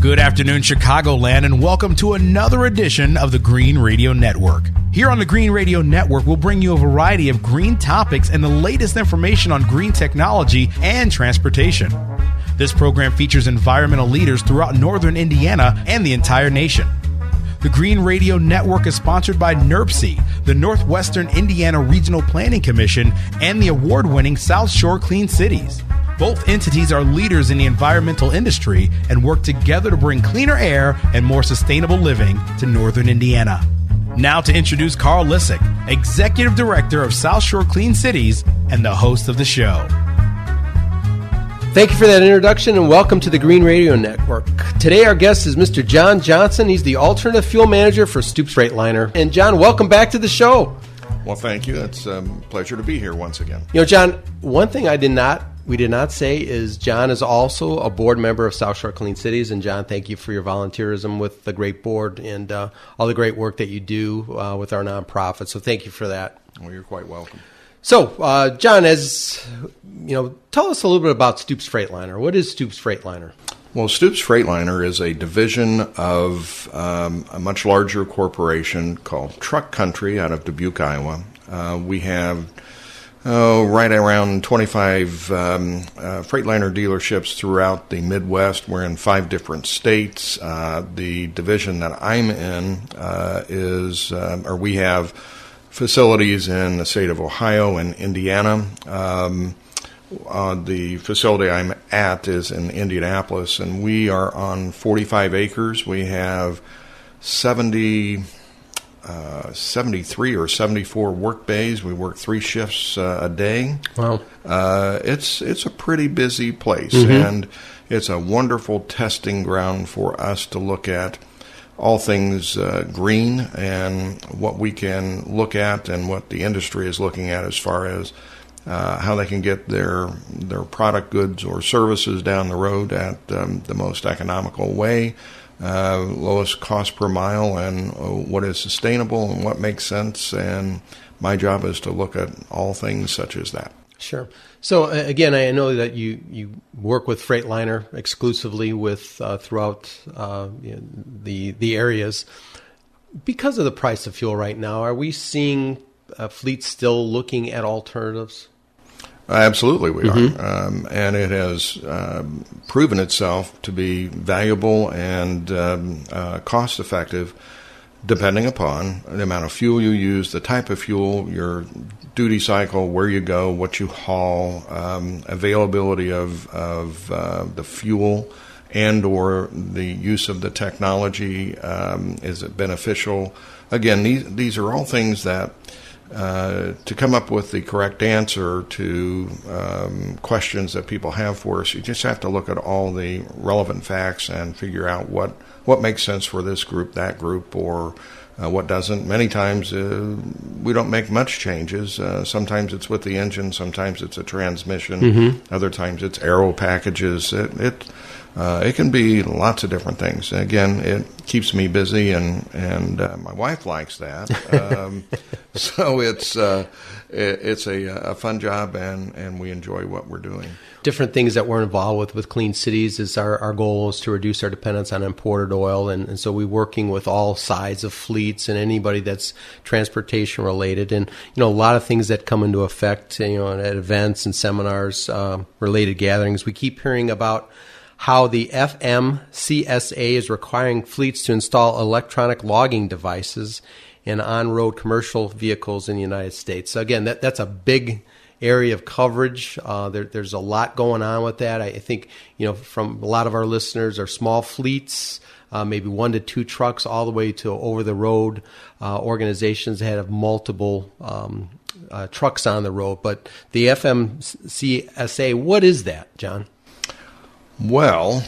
Good afternoon, Chicagoland, and welcome to another edition of the Green Radio Network. Here on the Green Radio Network, we'll bring you a variety of green topics and the latest information on green technology and transportation. This program features environmental leaders throughout northern Indiana and the entire nation. The Green Radio Network is sponsored by NERPC, the Northwestern Indiana Regional Planning Commission, and the award-winning South Shore Clean Cities. Both entities are leaders in the environmental industry and work together to bring cleaner air and more sustainable living to northern Indiana. Now to introduce Carl Lissick, Executive Director of South Shore Clean Cities and the host of the show. Thank you for that introduction and welcome to the Green Radio Network. Today our guest is Mr. John Johnson. He's the Alternative Fuel Manager for Stoops Freightliner. And John, welcome back to the show. Well, thank you. It's a pleasure to be here once again. You know, John, one thing we did not say is John is also a board member of South Shore Clean Cities. And John, thank you for your volunteerism with the great board and all the great work that you do with our nonprofit. So thank you for that. Well, you're quite welcome. So, John, as you know, tell us a little bit about Stoops Freightliner. What is Stoops Freightliner? Well, Stoops Freightliner is a division of a much larger corporation called Truck Country out of Dubuque, Iowa. We have right around 25 Freightliner dealerships throughout the Midwest. We're in 5 different states. The division that I'm in we have facilities in the state of Ohio and Indiana. The facility I'm at is in Indianapolis, and we are on 45 acres. We have 73 or 74 work bays. We work 3 shifts a day. Wow. It's a pretty busy place, and it's a wonderful testing ground for us to look at all things green and what we can look at and what the industry is looking at as far as how they can get their product, goods, or services down the road at the most economical way, lowest cost per mile, and what is sustainable and what makes sense. And my job is to look at all things such as that. Sure. So again, I know that you work with Freightliner exclusively with throughout the areas. Because of the price of fuel right now, are we seeing fleets still looking at alternatives? Absolutely, we are, and it has proven itself to be valuable and cost-effective, depending upon the amount of fuel you use, the type of fuel, your duty cycle, where you go, what you haul, availability of the fuel, and or the use of the technology. Is it beneficial? Again, these are all things that to come up with the correct answer to questions that people have for us, you just have to look at all the relevant facts and figure out what makes sense for this group, that group, or what doesn't. Many times we don't make much changes. Sometimes it's with the engine, sometimes it's a transmission, other times it's aero packages. It can be lots of different things. Again, it keeps me busy, and my wife likes that. So it's a fun job, and we enjoy what we're doing. Different things that we're involved with Clean Cities is our goal is to reduce our dependence on imported oil, and so we're working with all sides of fleets and anybody that's transportation related, and a lot of things that come into effect at events and seminars, related gatherings. We keep hearing about how the FMCSA is requiring fleets to install electronic logging devices in on-road commercial vehicles in the United States. So again, that's a big area of coverage. There's a lot going on with that. I think, from a lot of our listeners are small fleets, maybe 1 to 2 trucks, all the way to over-the-road organizations that have multiple trucks on the road. But the FMCSA, what is that, John? Well,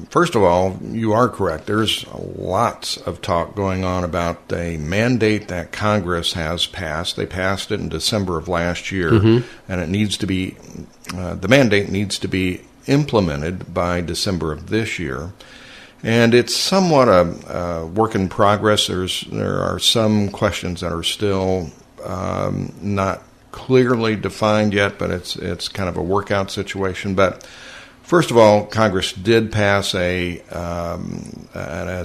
first of all, you are correct. There's lots of talk going on about a mandate that Congress has passed. They passed it in December of last year, and it needs to be the mandate needs to be implemented by December of this year. And it's somewhat a work in progress. There are some questions that are still not clearly defined yet, but it's kind of a workout situation. But First of all, Congress did pass as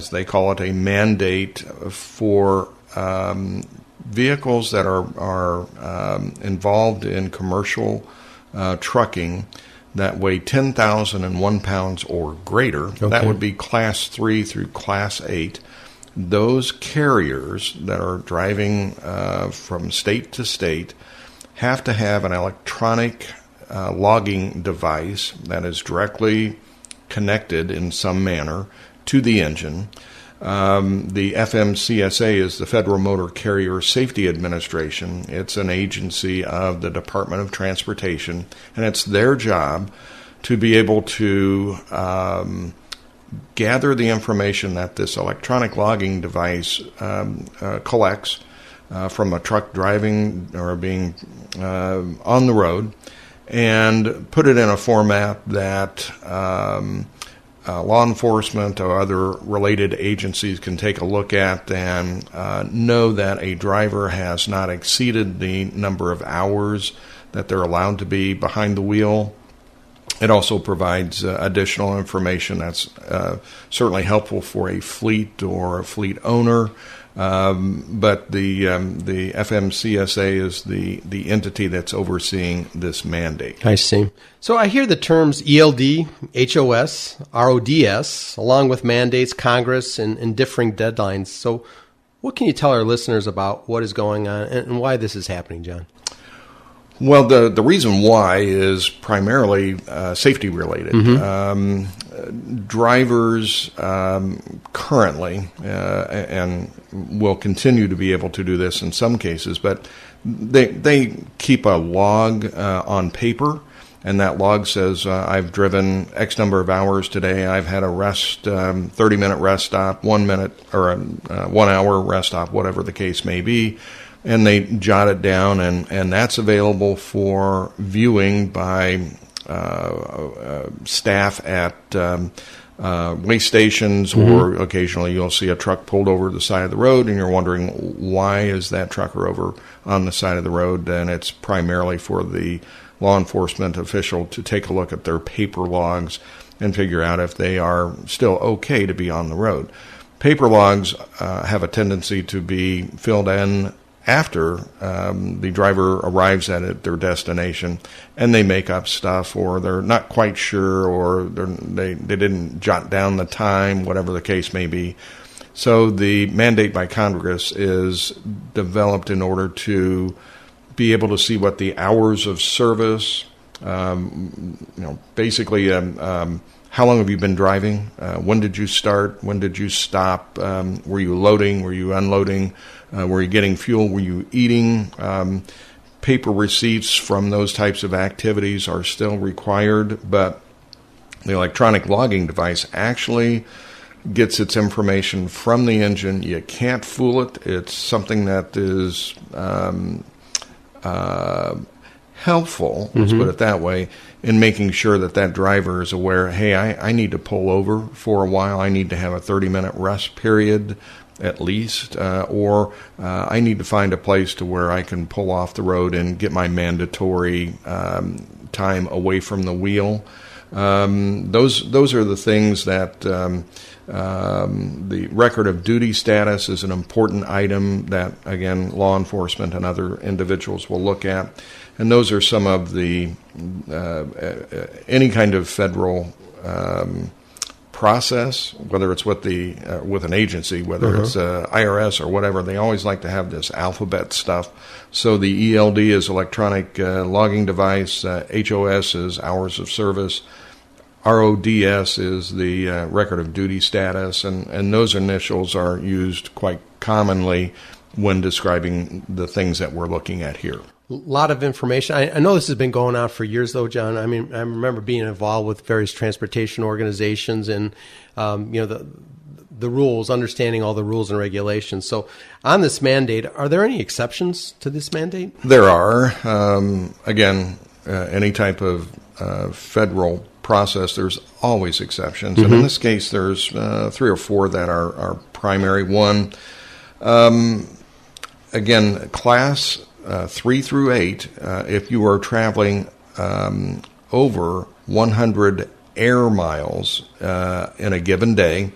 they call it, a mandate for vehicles that are involved in commercial trucking that weigh 10,001 pounds or greater. Okay. That would be Class 3 through Class 8. Those carriers that are driving from state to state have to have an electronic logging device that is directly connected in some manner to the engine. The FMCSA is the Federal Motor Carrier Safety Administration. It's an agency of the Department of Transportation, and it's their job to be able to gather the information that this electronic logging device collects from a truck driving or being on the road, and put it in a format that law enforcement or other related agencies can take a look at and know that a driver has not exceeded the number of hours that they're allowed to be behind the wheel. It also provides additional information that's certainly helpful for a fleet or a fleet owner. But the FMCSA is the entity that's overseeing this mandate. I see. So I hear the terms ELD, HOS, RODS, along with mandates, Congress, and differing deadlines. So what can you tell our listeners about what is going on and why this is happening, John? Well, the reason why is primarily safety related. Mm-hmm. Drivers currently, and will continue to be able to do this in some cases, but they keep a log on paper, and that log says, I've driven X number of hours today, I've had a rest, 30-minute rest stop, 1 minute, or a 1 hour rest stop, whatever the case may be. And they jot it down, and that's available for viewing by staff at way stations, mm-hmm. or occasionally you'll see a truck pulled over the side of the road, and you're wondering, why is that trucker over on the side of the road? And it's primarily for the law enforcement official to take a look at their paper logs and figure out if they are still okay to be on the road. Paper logs have a tendency to be filled in after the driver arrives at their destination, and they make up stuff, or they're not quite sure, or they didn't jot down the time, whatever the case may be. So the mandate by Congress is developed in order to be able to see what the hours of service, basically how long have you been driving? When did you start? When did you stop? Were you loading? Were you unloading? Were you getting fuel? Were you eating? Paper receipts from those types of activities are still required, but the electronic logging device actually gets its information from the engine. You can't fool it. It's something that is helpful, let's put it that way, in making sure that driver is aware, hey, I need to pull over for a while. I need to have a 30-minute rest period at least, or I need to find a place to where I can pull off the road and get my mandatory time away from the wheel. Those are the things that the record of duty status is an important item that, again, law enforcement and other individuals will look at. And those are some of the any kind of federal process, whether it's with an agency, whether it's IRS or whatever. They always like to have this alphabet stuff. So the ELD is electronic logging device. HOS is hours of service. RODS is the record of duty status, and those initials are used quite commonly when describing the things that we're looking at here. A lot of information. I know this has been going on for years, though, John. I mean, I remember being involved with various transportation organizations and, the rules, understanding all the rules and regulations. So on this mandate, are there any exceptions to this mandate? There are. Again, any type of federal process, there's always exceptions. And in this case, there's 3 or 4 that are primary. One, again, class 3 through 8, if you are traveling over 180 air miles in a given day,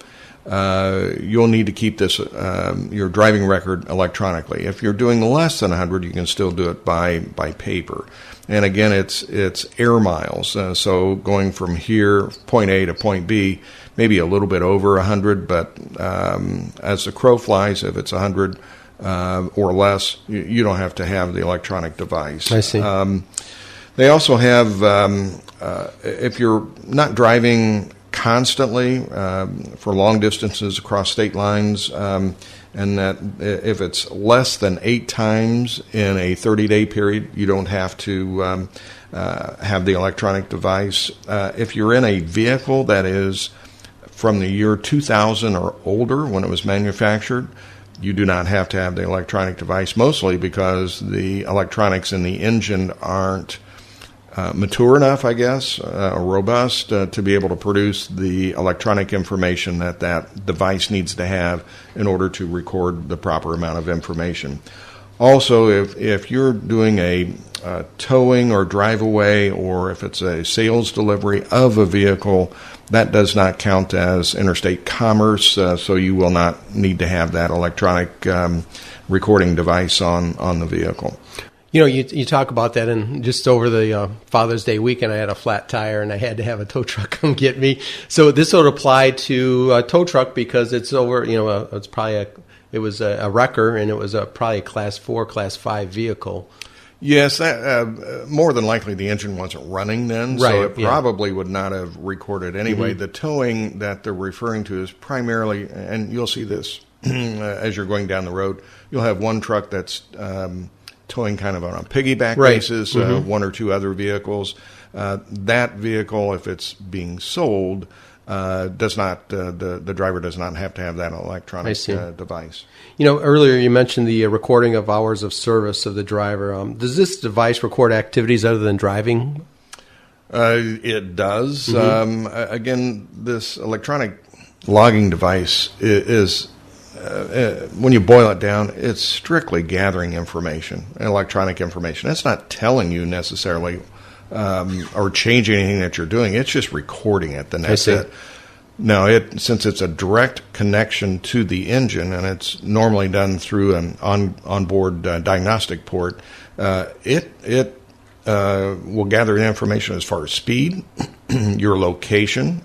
you'll need to keep this your driving record electronically. If you're doing less than 100, you can still do it by paper. And again, it's air miles. So going from here, point A to point B, maybe a little bit over 100, but as the crow flies, if it's 100 or less, you don't have to have the electronic device. I see. They also have, if you're not driving constantly for long distances across state lines, and that if it's less than 8 times in a 30-day period, you don't have to have the electronic device. If you're in a vehicle that is from the year 2000 or older when it was manufactured, you do not have to have the electronic device, mostly because the electronics in the engine aren't mature enough, I guess, or robust to be able to produce the electronic information that device needs to have in order to record the proper amount of information. Also, if you're doing a towing or drive away, or if it's a sales delivery of a vehicle, that does not count as interstate commerce, so you will not need to have that electronic recording device on the vehicle. You know, you talk about that, and just over the Father's Day weekend, I had a flat tire, and I had to have a tow truck come get me. So this would apply to a tow truck because it's over. You know, it's probably it was a wrecker, and it was probably a Class 4, Class 5 vehicle. Yes, that, more than likely the engine wasn't running then, right, so it probably would not have recorded anyway. Mm-hmm. The towing that they're referring to is primarily, and you'll see this as you're going down the road, you'll have one truck that's towing kind of on a piggyback basis, mm-hmm. one or two other vehicles. That vehicle, if it's being sold, does not the driver does not have to have that electronic device. You know, earlier you mentioned the recording of hours of service of the driver. Does this device record activities other than driving? It does. Mm-hmm. Again, this electronic logging device is when you boil it down, it's strictly gathering information, electronic information. It's not telling you necessarily or changing anything that you're doing. It's just recording it, and that's it. Now, since it's a direct connection to the engine, and it's normally done through an onboard diagnostic port, it will gather information as far as speed, your location.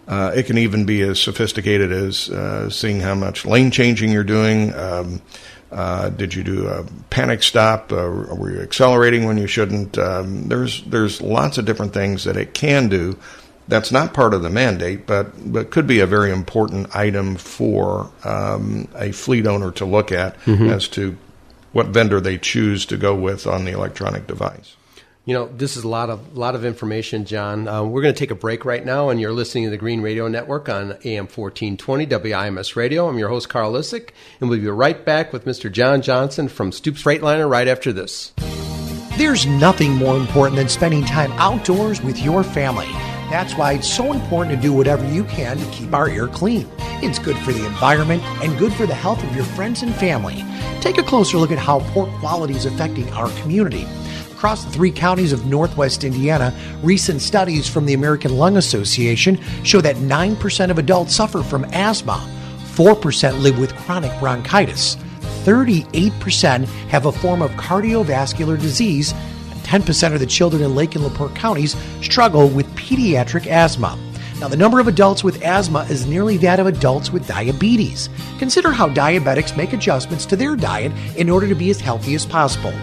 It can even be as sophisticated as seeing how much lane changing you're doing. Did you do a panic stop? Were you accelerating when you shouldn't? There's lots of different things that it can do. That's not part of the mandate, but could be a very important item for a fleet owner to look at mm-hmm. as to what vendor they choose to go with on the electronic device. You know, this is a lot of information, John. We're going to take a break right now, and you're listening to the Green Radio Network on AM 1420 WIMS Radio. I'm your host, Carl Lissick, and we'll be right back with Mr. John Johnson from Stoops Freightliner right after this. There's nothing more important than spending time outdoors with your family. That's why it's so important to do whatever you can to keep our air clean. It's good for the environment and good for the health of your friends and family. Take a closer look at how poor quality is affecting our community. Across the 3 counties of Northwest Indiana, recent studies from the American Lung Association show that 9% of adults suffer from asthma, 4% live with chronic bronchitis, 38% have a form of cardiovascular disease, and 10% of the children in Lake and LaPorte counties struggle with pediatric asthma. Now, the number of adults with asthma is nearly that of adults with diabetes. Consider how diabetics make adjustments to their diet in order to be as healthy as possible.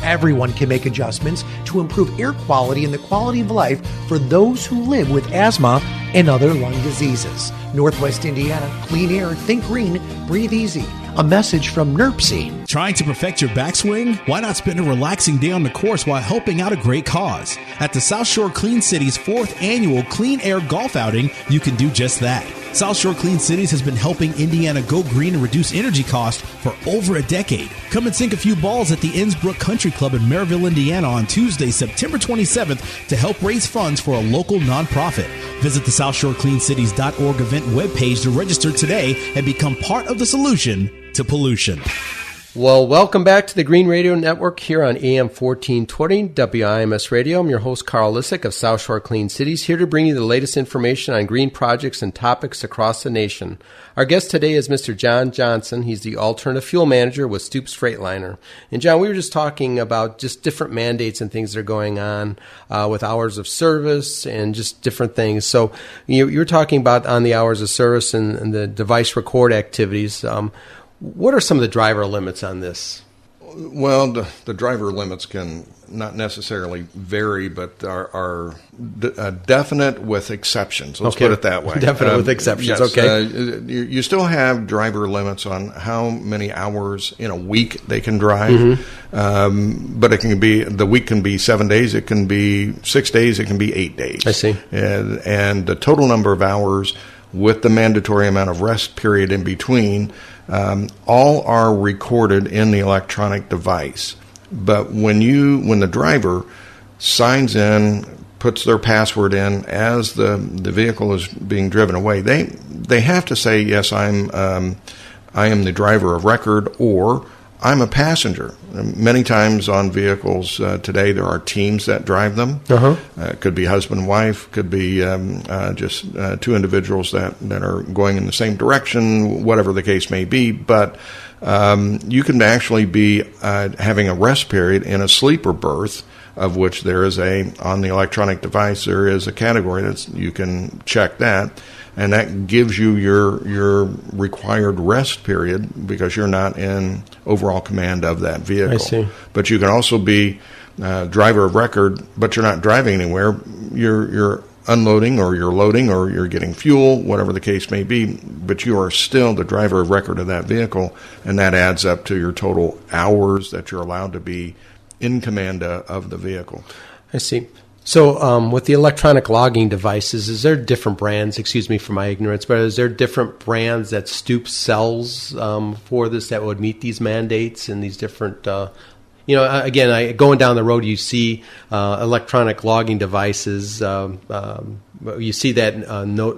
Everyone can make adjustments to improve air quality and the quality of life for those who live with asthma and other lung diseases. Northwest Indiana, clean air, think green, breathe easy. A message from NERPC. Trying to perfect your backswing? Why not spend a relaxing day on the course while helping out a great cause? At the South Shore Clean Cities 4th Annual Clean Air Golf Outing, you can do just that. South Shore Clean Cities has been helping Indiana go green and reduce energy costs for over a decade. Come and sink a few balls at the Innsbrook Country Club in Maryville, Indiana on Tuesday, September 27th to help raise funds for a local nonprofit. Visit the SouthShoreCleanCities.org event webpage to register today and become part of the solution to pollution. Well, welcome back to the Green Radio Network here on AM 1420 WIMS Radio. I'm your host, Carl Lissick of South Shore Clean Cities, here to bring you the latest information on green projects and topics across the nation. Our guest today is Mr. John Johnson. He's the Alternative Fuel Manager with Stoops Freightliner. And John, we were just talking about just different mandates and things that are going on with hours of service and just different things. So you're talking about on the hours of service and the device record activities. What are some of the driver limits on this? Well, the driver limits can not necessarily vary, but are definite with exceptions. Let's put it that way. Definite with exceptions, yes, okay. You still have driver limits on how many hours in a week they can drive, but it can be, the week can be 7 days, it can be 6 days, it can be 8 days. I see. And the total number of hours with the mandatory amount of rest period in between, all are recorded in the electronic device. But when the driver signs in, puts their password in as the vehicle is being driven away, they have to say, yes, I am the driver of record, or I'm a passenger. Many times on vehicles today, there are teams that drive them. It could be husband and wife, could be just two individuals that are going in the same direction, whatever the case may be. But you can actually be having a rest period in a sleeper berth, of which there is on the electronic device, there is a category that you can check that. And that gives you your required rest period because you're not in overall command of that vehicle. I see. But you can also be driver of record, but you're not driving anywhere. You're unloading or you're loading or you're getting fuel, whatever the case may be, but you are still the driver of record of that vehicle, and that adds up to your total hours that you're allowed to be in command of the vehicle. I see. So with the electronic logging devices, is there different brands, excuse me for my ignorance, but is there different brands that Stoops sells for this that would meet these mandates and these different, again, going down the road, you see electronic logging devices. You see that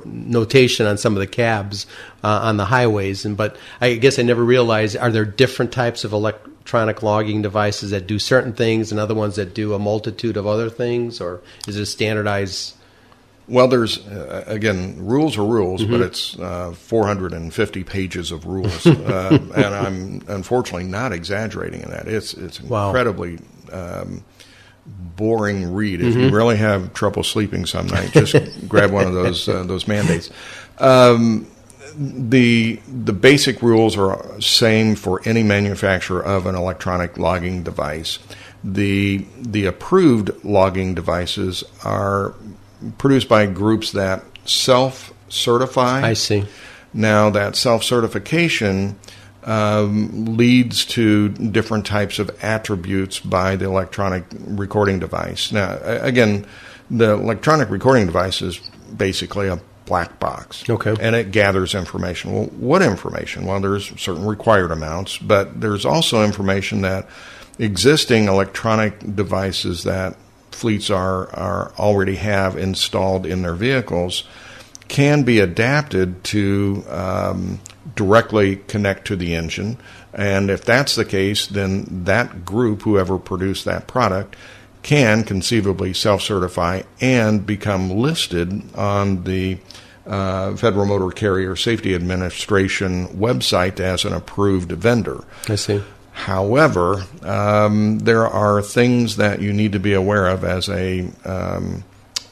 notation on some of the cabs on the highways. But I guess I never realized, are there different types of electronic logging devices that do certain things and other ones that do a multitude of other things, or is it standardized? Well, there's, again, rules are rules, but it's 450 pages of rules. And I'm unfortunately not exaggerating in that. It's incredibly boring read. If you really have trouble sleeping some night, just grab one of those mandates. The basic rules are same for any manufacturer of an electronic logging device. The approved logging devices are produced by groups that self-certify. I see. Now, that self-certification leads to different types of attributes by the electronic recording device. Now, again, the electronic recording device is basically a black box. Okay. And it gathers information. Well, what information? Well, there's certain required amounts, but there's also information that existing electronic devices that fleets are already have installed in their vehicles can be adapted to directly connect to the engine. And if that's the case, then that group, whoever produced that product, can conceivably self-certify and become listed on the Federal Motor Carrier Safety Administration website as an approved vendor. I see. However, there are things that you need to be aware of as a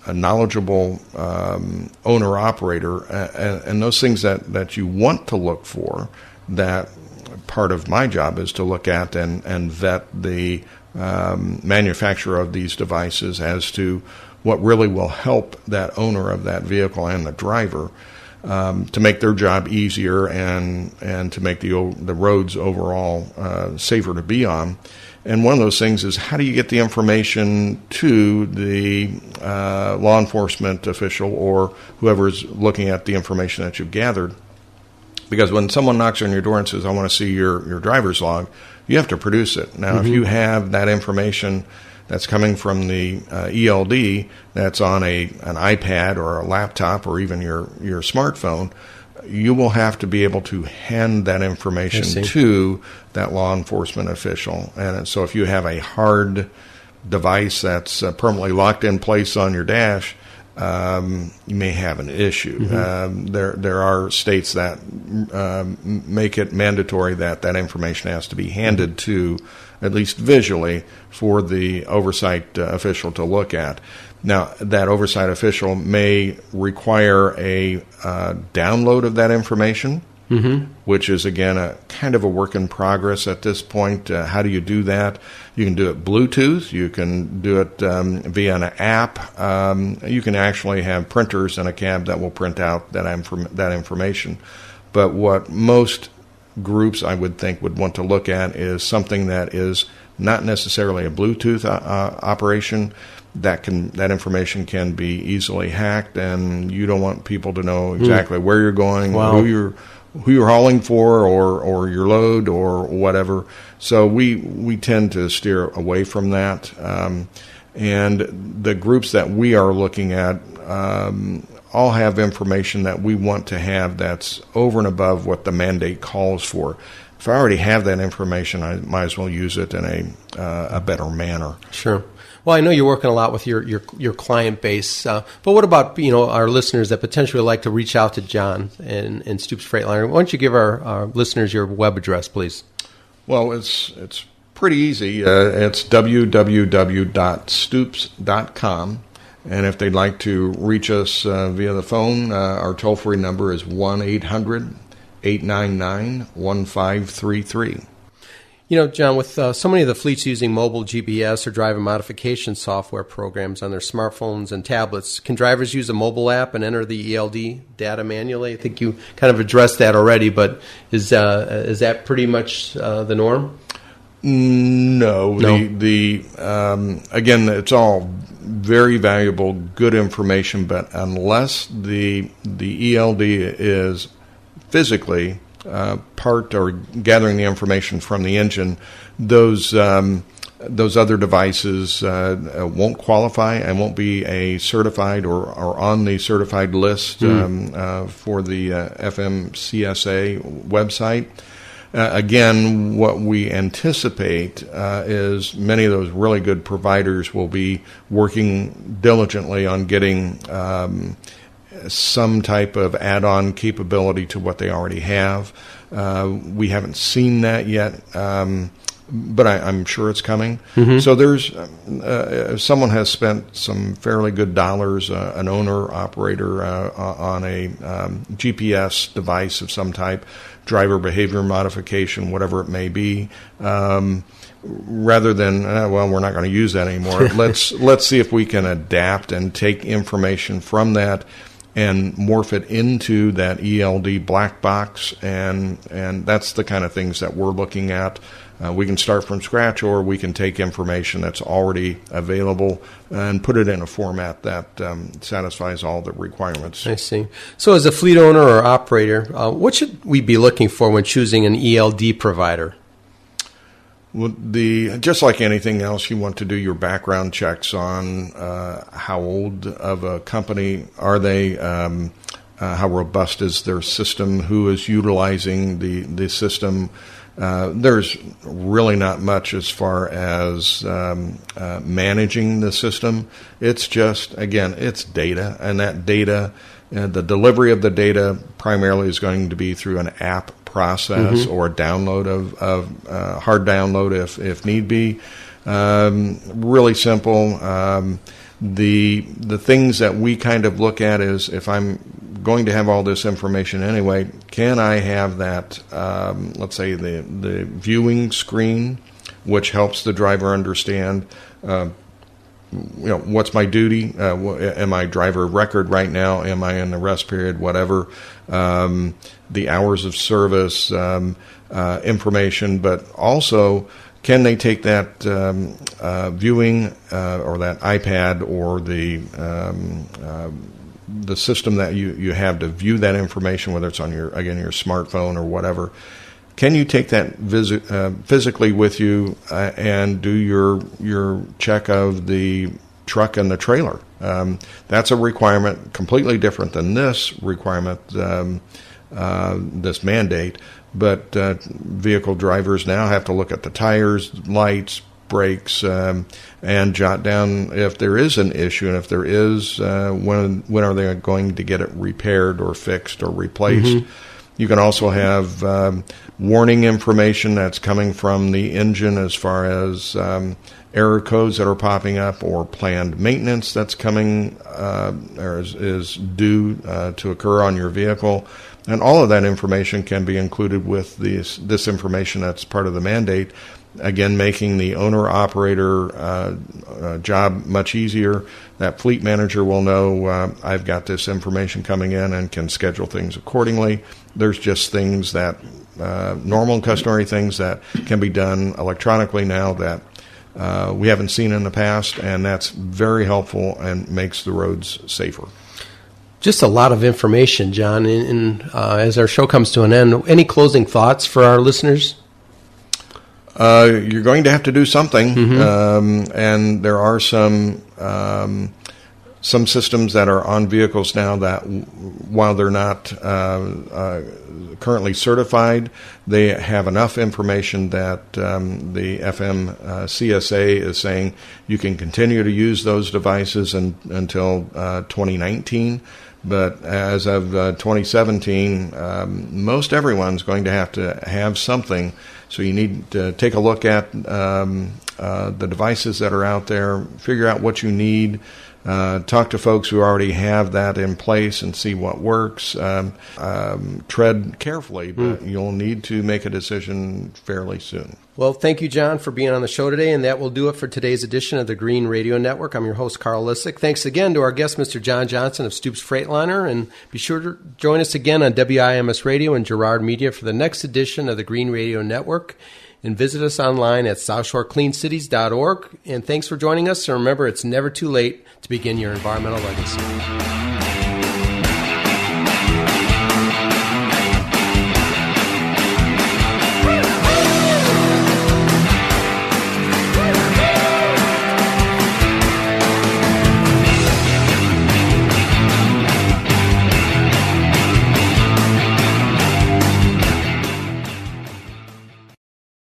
knowledgeable owner-operator, and those things that you want to look for, that part of my job is to look at and vet the manufacturer of these devices as to what really will help that owner of that vehicle and the driver to make their job easier and to make the roads overall safer to be on. And one of those things is, how do you get the information to the law enforcement official or whoever is looking at the information that you've gathered? Because when someone knocks on your door and says, I want to see your driver's log, you have to produce it. Now, if you have that information that's coming from the ELD that's on an iPad or a laptop or even your smartphone, you will have to be able to hand that information to that law enforcement official. And so if you have a hard device that's permanently locked in place on your dash, you may have an issue. There are states that make it mandatory that information has to be handed to, at least visually, for the oversight official to look at. Now, that oversight official may require a download of that information, which is, again, a kind of a work in progress at this point. How do you do that? You can do it Bluetooth. You can do it via an app. You can actually have printers in a cab that will print out that information. But what most groups, I would think, would want to look at is something that is not necessarily a Bluetooth operation. That information can be easily hacked, and you don't want people to know exactly where you're going, who you're hauling for, or your load, or whatever. So we tend to steer away from that. And the groups that we are looking at all have information that we want to have that's over and above what the mandate calls for. If I already have that information, I might as well use it in a better manner. Sure. Well, I know you're working a lot with your client base, but what about our listeners that potentially would like to reach out to John and Stoops Freightliner? Why don't you give our listeners your web address, please? Well, it's pretty easy. It's www.stoops.com, and if they'd like to reach us via the phone, our toll-free number is 1-800-899-1533. John, with so many of the fleets using mobile GPS or driver modification software programs on their smartphones and tablets, can drivers use a mobile app and enter the ELD data manually? I think you kind of addressed that already, but is that pretty much the norm? No. Again, it's all very valuable, good information, but unless the ELD is physically part or gathering the information from the engine, those other devices won't qualify and won't be a certified or on the certified list for the FMCSA website. Again, what we anticipate is many of those really good providers will be working diligently on getting some type of add-on capability to what they already have. We haven't seen that yet, but I'm sure it's coming. So there's if someone has spent some fairly good dollars, an owner-operator on a GPS device of some type, driver behavior modification, whatever it may be, rather than, we're not going to use that anymore. Let's see if we can adapt and take information from that and morph it into that ELD black box, and that's the kind of things that we're looking at. We can start from scratch, or we can take information that's already available and put it in a format that satisfies all the requirements. I see. So as a fleet owner or operator, what should we be looking for when choosing an ELD provider? Well, just like anything else, you want to do your background checks on how old of a company are they, how robust is their system, who is utilizing the system. There's really not much as far as managing the system. It's just, again, it's data, and that data, the delivery of the data primarily is going to be through an app process or a download of hard download if need be. Really simple. The things that we kind of look at is, if I'm going to have all this information anyway, can I have that, let's say the viewing screen, which helps the driver understand what's my duty? Am I driver of record right now? Am I in the rest period? Whatever. The hours of service information, but also, can they take that viewing or that iPad or the system that you have to view that information, whether it's on your smartphone or whatever? Can you take that physically with you and do your check of the truck and the trailer? That's a requirement completely different than this requirement. this mandate. But vehicle drivers now have to look at the tires, lights, brakes, and jot down if there is an issue, and if there is, when are they going to get it repaired or fixed or replaced. Mm-hmm. You can also have warning information that's coming from the engine as far as error codes that are popping up or planned maintenance that's coming or is due to occur on your vehicle. And all of that information can be included with this information that's part of the mandate, again, making the owner-operator job much easier. That fleet manager will know I've got this information coming in and can schedule things accordingly. There's just things that, normal and customary things that can be done electronically now that we haven't seen in the past, and that's very helpful and makes the roads safer. Just a lot of information, John. And as our show comes to an end, any closing thoughts for our listeners? You're going to have to do something, and there are some systems that are on vehicles now that, while they're not currently certified, they have enough information that the FMCSA is saying you can continue to use those devices until 2019. But as of 2017, most everyone's going to have something. So you need to take a look at the devices that are out there, figure out what you need, talk to folks who already have that in place and see what works. Tread carefully, but you'll need to make a decision fairly soon. Well, thank you, John, for being on the show today, and that will do it for today's edition of the Green Radio Network. I'm your host, Carl Lissick. Thanks again to our guest, Mr. John Johnson of Stoops Freightliner, and be sure to join us again on WIMS Radio and Girard Media for the next edition of the Green Radio Network, and visit us online at southshorecleancities.org. And thanks for joining us, and remember, it's never too late to begin your environmental legacy.